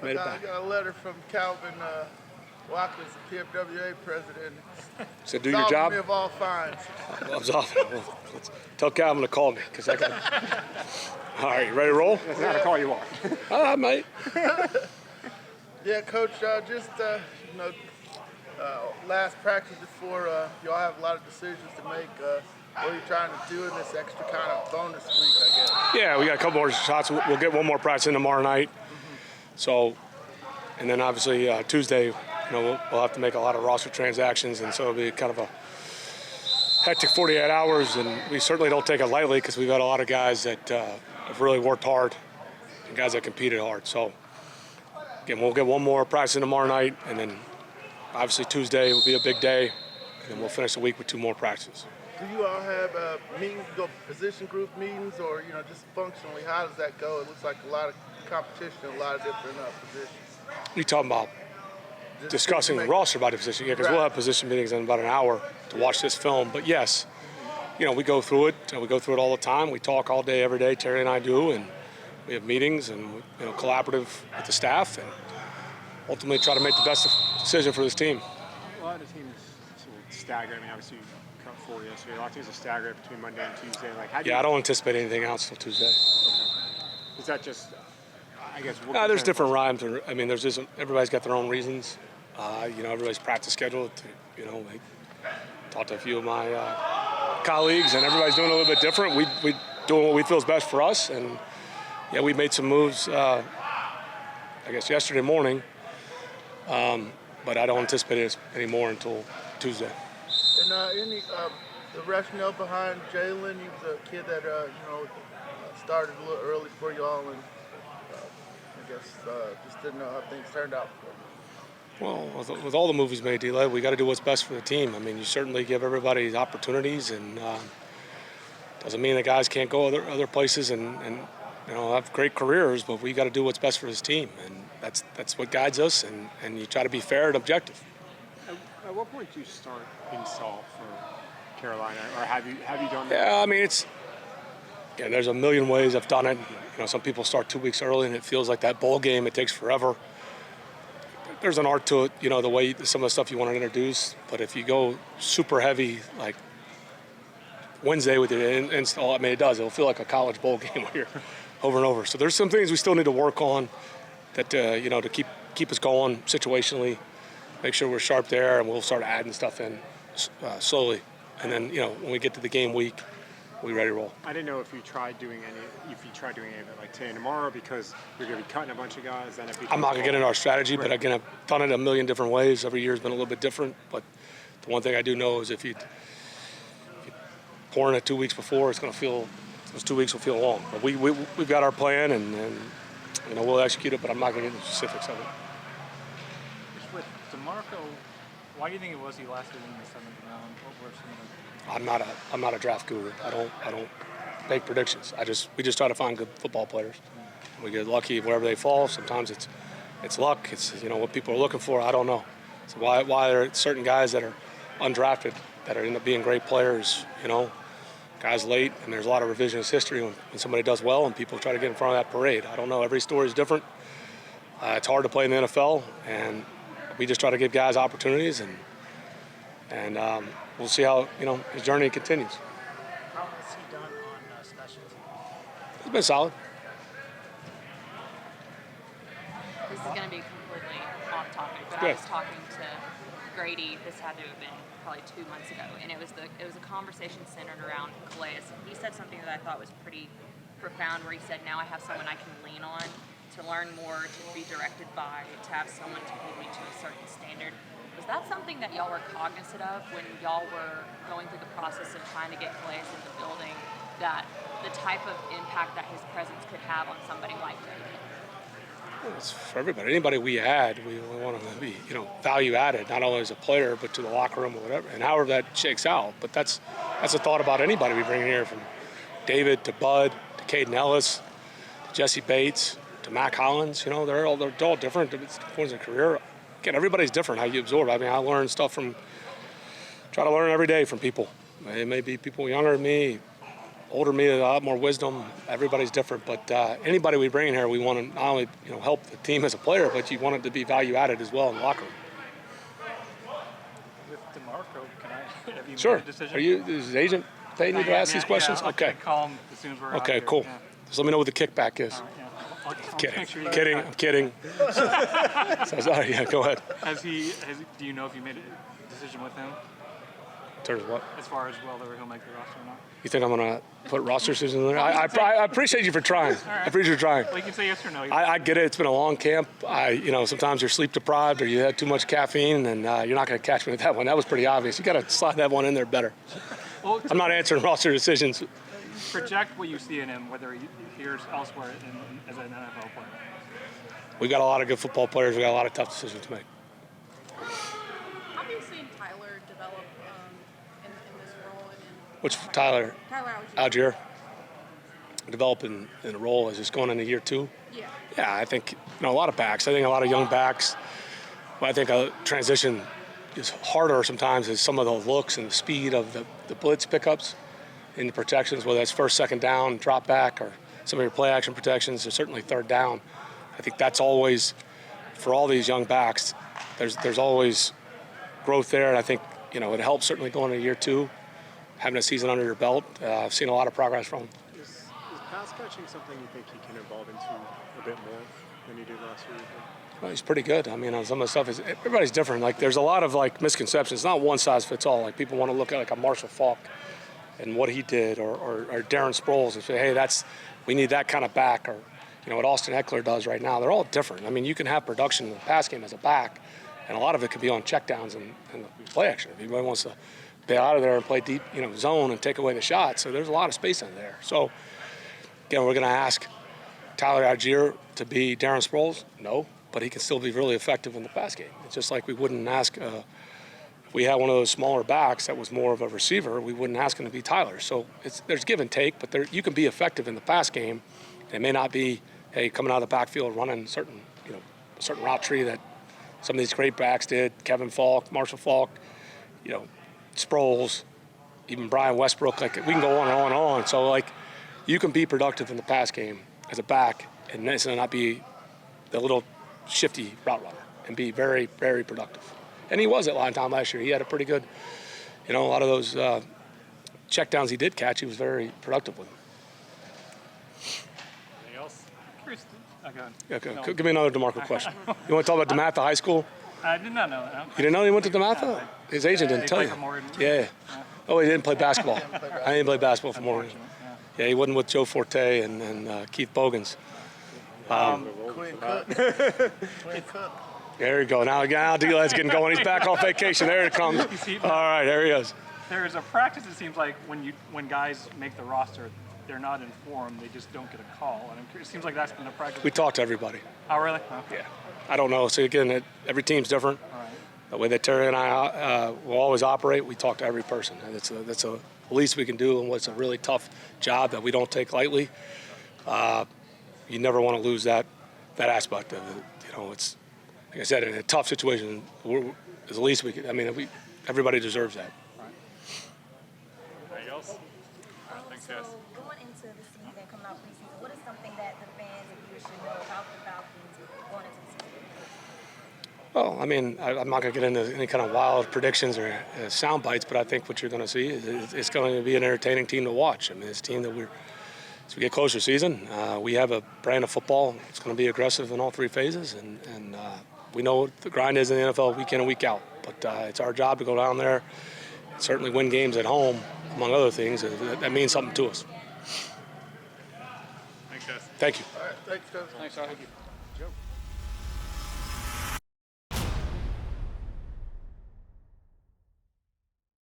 Made it I back. got a letter from Calvin Watkins, the PFWA president. So do your job. Me of all fines. Well, tell Calvin to call me, because I got. All right, you ready to roll? That's not a call you want. I might. Yeah, Coach. Last practice before y'all have a lot of decisions to make. What are you trying to do in this extra kind of bonus week, I guess? Yeah, we got a couple more shots. We'll get one more practice in tomorrow night. So, and then obviously Tuesday, we'll have to make a lot of roster transactions, and so it'll be kind of a hectic 48 hours. And we certainly don't take it lightly, because we've got a lot of guys that have really worked hard and guys that competed hard. So, again, we'll get one more practice in tomorrow night, and then obviously Tuesday will be a big day, and then we'll finish the week with 2 more practices. Do you all have meetings, position group meetings, or just functionally? How does that go? It looks like a lot of competition, a lot of different positions. You talking about discussing the roster by position? Yeah, because we'll have position meetings in about an hour to watch this film. But yes, we go through it. We go through it all the time. We talk all day, every day. Terry and I do, and we have meetings and collaborative with the staff, and ultimately try to make the best decision for this team. A lot of teams stagger. I mean, obviously, you cut 4 yesterday. A lot of teams are staggered between Monday and Tuesday. I don't anticipate anything else till Tuesday. Okay. Is that just, I guess? There's different rhymes. I mean, everybody's got their own reasons. Everybody's practice schedule. I talked to a few of my colleagues, and everybody's doing a little bit different. We doing what we feel is best for us, and we made some moves. I guess yesterday morning. But I don't anticipate it anymore until Tuesday. And the rationale behind Jalen? He was a kid that started a little early for y'all, and I guess just didn't know how things turned out for him. Well, with all the moves made, D-Led, we got to do what's best for the team. I mean, you certainly give everybody opportunities, and doesn't mean that guys can't go other places and have great careers, but we got to do what's best for this team, and that's what guides us, and you try to be fair and objective. At what point do you start being salt for Carolina, or have you done that? Yeah, I mean, there's a million ways I've done it. Some people start 2 weeks early, and it feels like that bowl game. It takes forever. There's an art to it, the way some of the stuff you want to introduce. But if you go super heavy, like Wednesday with it install, I mean, it does. It'll feel like a college bowl game where you're over and over. So there's some things we still need to work on that, to keep us going situationally, make sure we're sharp there, and we'll start adding stuff in slowly. And then, when we get to the game week, we're ready to roll. I didn't know if you tried doing any of it like today and tomorrow, because you're going to be cutting a bunch of guys. Then I'm not going to get into our strategy, but again, I've done it a million different ways. Every year's been a little bit different. But the one thing I do know is if you pour in it 2 weeks before, those 2 weeks will feel long. But we've got our plan, and we'll execute it, but I'm not going to get into the specifics of it. Just with DeMarco, why do you think it was he lasted in the 7th round? What were some of the... I'm not a draft guru. I don't make predictions. We just try to find good football players. We get lucky wherever they fall. Sometimes it's luck. It's what people are looking for. I don't know. So why there are certain guys that are undrafted that end up being great players, guys late, and there's a lot of revisionist history when somebody does well and people try to get in front of that parade. I don't know. Every story is different. It's hard to play in the NFL, and we just try to give guys opportunities, and we'll see how his journey continues. How has he done on special teams? He's been solid. This is going to be completely off topic, but Good. I was talking to Grady. This had to have been probably 2 months ago, and it was a conversation centered around Calais. He said something that I thought was pretty profound, where he said, "Now I have someone I can lean on to learn more, to be directed by, to have someone to hold me to a certain standard." Was that something that y'all were cognizant of when y'all were going through the process of trying to get Calais in the building, that the type of impact that his presence could have on somebody like Grady? It's for everybody. Anybody we add, we want them to be, value added, not only as a player, but to the locker room or whatever, and however that shakes out. But that's a thought about anybody we bring in here, from David to Bud to Caden Ellis to Jesse Bates to Mac Hollins. They're all different. It's points in career. Again, everybody's different how you absorb. I mean, I learn stuff try to learn every day from people. It may be people younger than me, older me, a lot more wisdom. Everybody's different, but anybody we bring in here, we want to not only help the team as a player, but you want it to be value added as well in the locker room. With DeMarco, can I have you Sure. made a decision? Is his agent paying you to ask these questions? I'll Okay. call him as soon as we're out Okay, here. cool. Yeah. Just let me know what the kickback is. All right, yeah. I'll Kidding. make sure I'm you kidding. get I'm kidding. So, sorry. Yeah, go ahead. Do you know if you made a decision with him In terms of what? as far as whether he'll make the roster or not? You think I'm going to put roster decisions in there? I appreciate you for trying. I appreciate you trying. Well, you can say yes or no. I get it. It's been a long camp. Sometimes you're sleep deprived or you had too much caffeine, and you're not going to catch me with that one. That was pretty obvious. You got to slide that one in there better. Well, I'm not answering roster decisions. project what you see in him, whether he hears elsewhere as an NFL player. We got a lot of good football players. We got a lot of tough decisions to make. How have you seen Tyler develop in this role? And Which Tyler Algier. Algier develop in a role as just going into year 2? Yeah. Yeah, I think a lot of backs. I think a lot of young backs. But I think a transition is harder sometimes is some of the looks and the speed of the blitz pickups in the protections, whether that's first, second down, drop back, or some of your play action protections, or certainly third down. I think that's always, for all these young backs, there's always growth there. And I think, it helps certainly going into year 2, having a season under your belt. I've seen a lot of progress from him. Is pass catching something you think he can evolve into a bit more than he did last year? Well, he's pretty good. I mean, on some of the stuff, everybody's different. Like, there's a lot of, misconceptions. It's not one size fits all. Like, people want to look at, a Marshall Faulk and what he did, or Darren Sproles and say, hey, we need that kind of back, or, what Austin Eckler does right now. They're all different. I mean, you can have production in the pass game as a back, and a lot of it could be on checkdowns and play action. If anybody wants to get out of there and play deep, zone and take away the shot. So there's a lot of space in there. So, again, we're going to ask Tyler Algier to be Darren Sproles? No, but he can still be really effective in the pass game. It's just like we wouldn't ask if we had one of those smaller backs that was more of a receiver, we wouldn't ask him to be Tyler. So there's give and take, but you can be effective in the pass game. It may not be, hey, coming out of the backfield running a certain route tree that some of these great backs did. Kevin Falk, Marshall Faulk, Sproles, even Brian Westbrook. We can go on and on and on. So you can be productive in the pass game as a back and necessarily not be the little shifty route runner and be very, very productive. And he was at line time last year. He had a pretty good, a lot of those checkdowns he did catch, he was very productive with them. Anything else? Curious. Go ahead. Yeah, okay. No. Give me another DeMarco question. You want to talk about DeMatha High School? I did not know that. You didn't know he went to DeMatha? His agent didn't He tell played you. for Morgan. Yeah. Oh, he didn't play basketball. I didn't play basketball for Morgan. Unfortunate, Yeah, he wasn't with Joe Forte and Keith Bogans. Quinn Cook. There you go. Now D-Lad's getting going. He's back off vacation. There it comes. All right, there he is. There's a practice, it seems like, when guys make the roster, they're not informed, they just don't get a call. And it seems like that's been a practice. We talk to everybody. Oh, really? Okay. Yeah. I don't know. So, again, every team's different. All right. The way that Terry and I will always operate, we talk to every person. And that's the least we can do, and what's a really tough job that we don't take lightly. You never want to lose that aspect of it. It's, like I said, in a tough situation, it's the least we can. I mean, everybody deserves that. Anything else? So going into the season, coming out preseason, what is something that the fans and viewers should know about the Falcons going into the season? Well, I mean, I'm not going to get into any kind of wild predictions or sound bites, but I think what you're going to see is it's going to be an entertaining team to watch. I mean, it's a team that as we get closer to the season, we have a brand of football. It's going to be aggressive in all 3 phases, and we know what the grind is in the NFL week in and week out. But it's our job to go down there and certainly win games at home, among other things. That means something to us. Thanks, guys. Thank you. All right, thanks, Coach. Thanks, Joe.